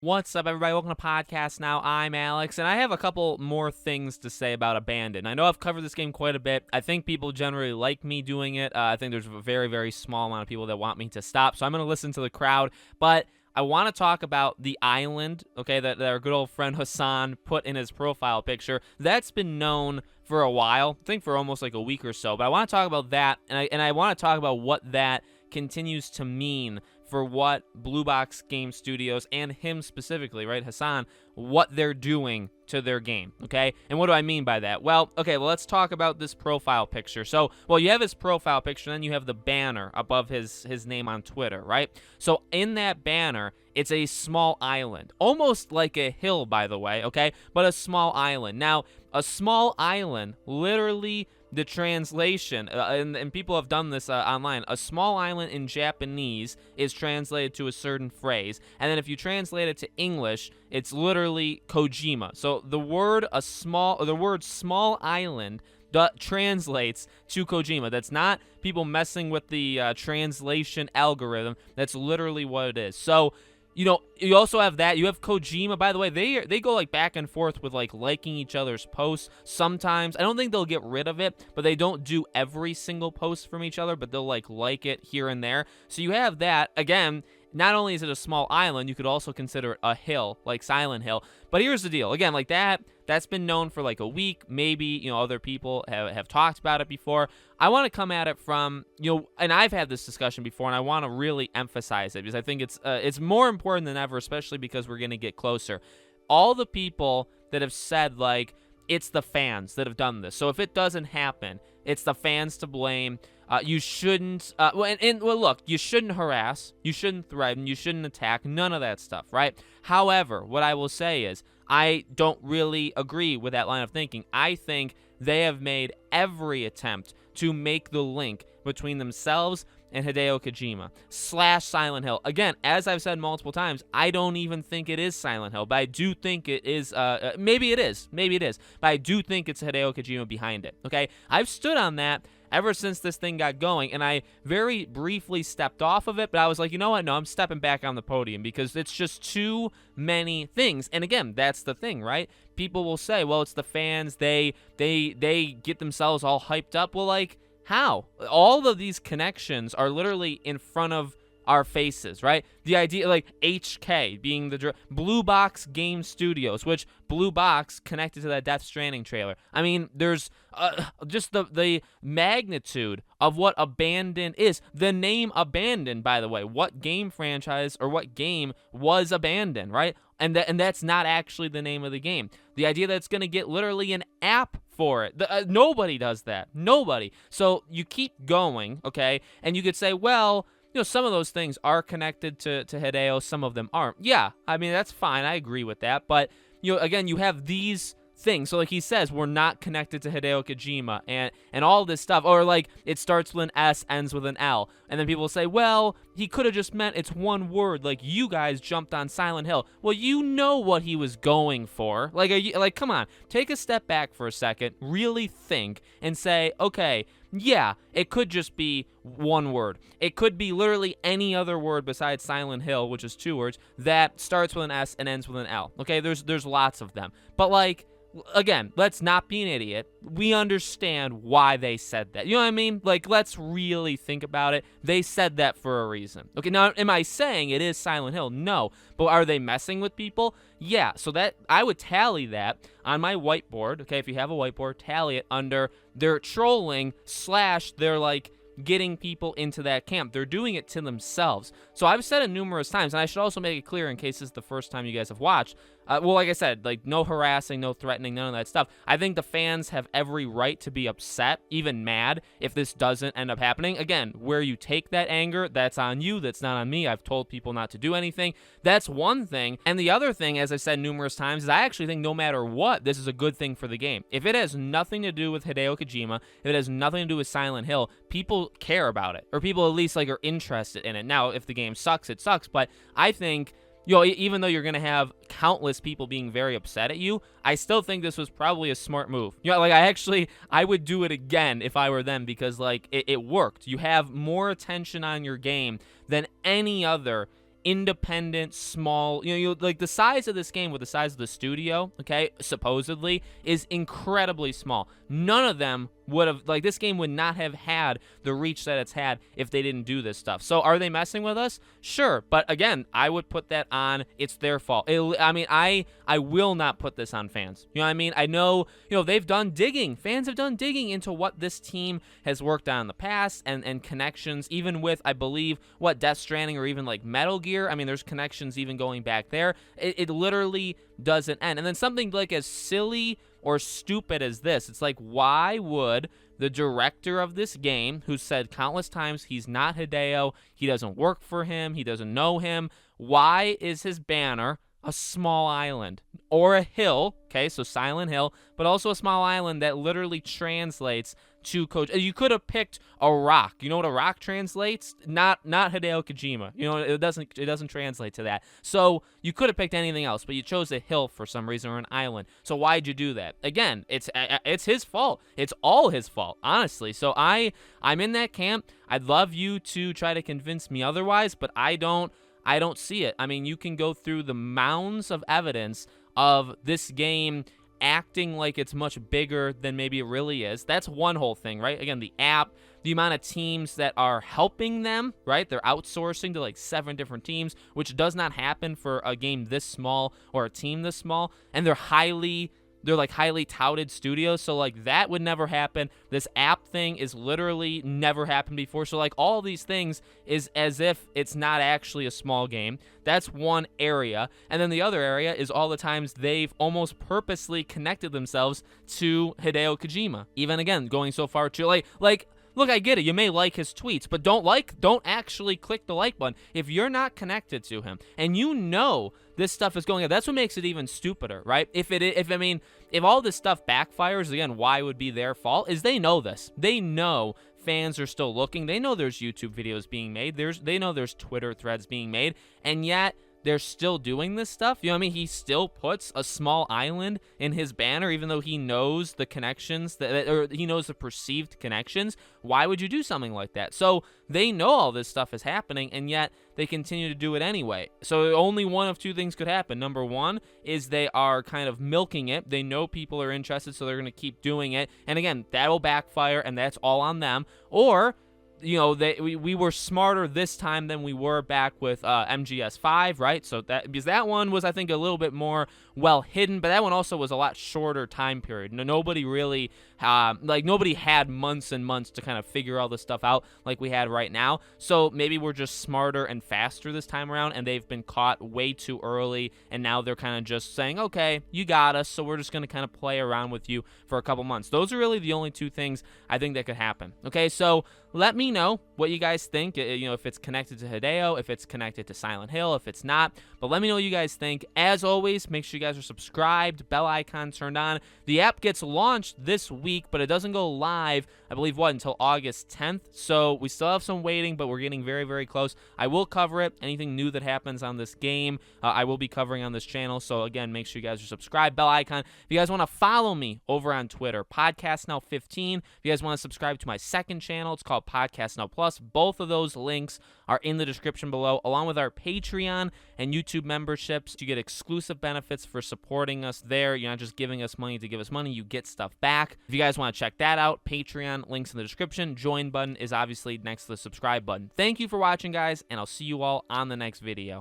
What's up, everybody? Welcome to Podcast Now. I'm Alex, and I have a couple more things to say about Abandon. I know I've covered this game quite a bit. I think people generally like me doing it. I think there's a very, very small amount of people that want me to stop, so I'm going to listen to the crowd. But I want to talk about the island, okay, that our good old friend Hassan put in his profile picture. That's been known for a while, I think for almost like a week or so. But I want to talk about that, and I want to talk about what that continues to mean for what Blue Box Game Studios and him specifically, right, Hassan, what they're doing to their game, okay? And what do I mean by that? Well, let's talk about this profile picture. So, you have his profile picture, then you have the banner above his name on Twitter, right? So, in that banner, it's a small island, almost like a hill, by the way, okay? But a small island. Now, a small island, literally the translation, and people have done this online, a small island in Japanese is translated to a certain phrase, and then if you translate it to English, it's literally Kojima. So the word small island translates to Kojima. That's not people messing with the translation algorithm. That's literally what it is. So, you also have that. You have Kojima, by the way. They go like back and forth with like liking each other's posts. Sometimes I don't think they'll get rid of it, but they don't do every single post from each other, but they'll like it here and there. So you have that. Again, not only is it a small island, you could also consider it a hill, like Silent Hill. But here's the deal. Again, like that's been known for like a week. Maybe, other people have talked about it before. I want to come at it from, and I've had this discussion before, and I want to really emphasize it because I think it's more important than ever, especially because we're going to get closer. All the people that have said, like, it's the fans that have done this. So if it doesn't happen, it's the fans to blame. You shouldn't, look, you shouldn't harass, you shouldn't threaten, you shouldn't attack, none of that stuff, right? However, what I will say is, I don't really agree with that line of thinking. I think they have made every attempt to make the link between themselves and Hideo Kojima / Silent Hill. Again, as I've said multiple times, I don't even think it is Silent Hill, but I do think it is, maybe it is, but I do think it's Hideo Kojima behind it, okay? I've stood on that ever since this thing got going, and I very briefly stepped off of it, but I was like, you know what, no, I'm stepping back on the podium because it's just too many things. And again, that's the thing, right? People will say, well, it's the fans, they get themselves all hyped up. Well, like, how? All of these connections are literally in front of our faces, right? The idea, like HK being the Blue Box Game Studios, which Blue Box connected to that Death Stranding trailer. I mean, there's just the magnitude of what Abandon is. The name Abandon, by the way, what game franchise or what game was Abandon, right? And that's not actually the name of the game. The idea that it's going to get literally an app for it. Nobody does that. Nobody. So you keep going, okay? And you could say, well, some of those things are connected to Hideo, some of them aren't. Yeah, I mean, that's fine. I agree with that. But, again, you have these things. So, like he says, we're not connected to Hideo Kojima and all this stuff. Or, like, it starts with an S, ends with an L. And then people will say, well, he could have just meant it's one word. Like, you guys jumped on Silent Hill. Well, you know what he was going for. Like, come on. Take a step back for a second. Really think and say, okay, yeah, it could just be one word. It could be literally any other word besides Silent Hill, which is 2 words, that starts with an S and ends with an L. Okay, there's lots of them. But, like, again, let's not be an idiot. We understand why they said that. You know what I mean? Like, let's really think about it. They said that for a reason. Okay, now, am I saying it is Silent Hill? No. But are they messing with people? Yeah. So that I would tally that on my whiteboard. Okay, if you have a whiteboard, tally it under their trolling / they're like getting people into that camp. They're doing it to themselves. So I've said it numerous times, and I should also make it clear in case this is the first time you guys have watched. Well, like I said, like no harassing, no threatening, none of that stuff. I think the fans have every right to be upset, even mad, if this doesn't end up happening. Again, where you take that anger, that's on you. That's not on me. I've told people not to do anything. That's one thing. And the other thing, as I've said numerous times, is I actually think no matter what, this is a good thing for the game. If it has nothing to do with Hideo Kojima, if it has nothing to do with Silent Hill, people care about it, or people at least like are interested in it. Now, if the game sucks, it sucks. But I think, even though you're going to have countless people being very upset at you, I still think this was probably a smart move. Like I would do it again if I were them because, like, it worked. You have more attention on your game than any other independent, small, like the size of this game with the size of the studio, okay, supposedly, is incredibly small. None of them would have, like, this game would not have had the reach that it's had if they didn't do this stuff. So are they messing with us? Sure. But again, I would put that on, it's their fault. I will not put this on fans. You know what I mean? I know, they've done digging. Fans have done digging into what this team has worked on in the past and connections, even with, I believe, Death Stranding or even like Metal Gear. I mean, there's connections even going back there. It literally doesn't end. And then something like as silly or stupid as this, it's like, why would the director of this game, who said countless times he's not Hideo, he doesn't work for him, he doesn't know him, why is his banner a small island or a hill? Okay, so Silent Hill, but also a small island that literally translates to Kojima. You could have picked a rock. You know what a rock translates? Not Hideo Kojima. It doesn't translate to that. So you could have picked anything else, but you chose a hill for some reason, or an island. So why'd you do that? Again, it's his fault. It's all his fault, honestly. So I'm in that camp. I'd love you to try to convince me otherwise, but I don't see it. I mean, you can go through the mounds of evidence of this game acting like it's much bigger than maybe it really is. That's one whole thing, right? Again, the app, the amount of teams that are helping them, right? They're outsourcing to like 7 different teams, which does not happen for a game this small or a team this small. And they're highly touted studios, so like that would never happen. This app thing is literally never happened before. So like all these things is as if it's not actually a small game. That's one area. And then the other area is all the times they've almost purposely connected themselves to Hideo Kojima. Even again, going so far to like look, I get it. You may like his tweets, but don't actually click the like button. If you're not connected to him and this stuff is going on, that's what makes it even stupider, right? If all this stuff backfires, again, why would be their fault? Is they know this. They know fans are still looking. They know there's YouTube videos being made. They know there's Twitter threads being made, and yet they're still doing this stuff. You know what I mean? He still puts a small island in his banner, even though he knows the connections or he knows the perceived connections. Why would you do something like that? So they know all this stuff is happening, and yet they continue to do it anyway. So only one of two things could happen. Number one is they are kind of milking it. They know people are interested, so they're going to keep doing it. And again, that'll backfire, and that's all on them. Or we were smarter this time than we were back with MGS5, right? So because that one was, I think, a little bit more well hidden, but that one also was a lot shorter time period. Nobody really nobody had months and months to kind of figure all this stuff out like we had right now. So maybe we're just smarter and faster this time around, and they've been caught way too early, and now they're kind of just saying, okay, you got us, so we're just going to kind of play around with you for a couple months. Those are really the only two things I think that could happen. Okay, so let me know what you guys think, if it's connected to Hideo, if it's connected to Silent Hill, if it's not. But let me know what you guys think. As always, make sure you guys are subscribed, bell icon turned on. The app gets launched this week, but it doesn't go live, I believe, until August 10th. So we still have some waiting, but we're getting very, very close. I will cover it. Anything new that happens on this game, I will be covering on this channel. So again, make sure you guys are subscribed, bell icon. If you guys want to follow me over on Twitter, Podcast Now 15. If you guys want to subscribe to my second channel, it's called Podcast Now Plus. Both of those links are in the description below, along with our Patreon and YouTube memberships. You get exclusive benefits for supporting us there. You're not just giving us money to give us money. You get stuff back. If you guys want to check that out, Patreon, links in the description. Join button is obviously next to the subscribe button. Thank you for watching, guys, and I'll see you all on the next video.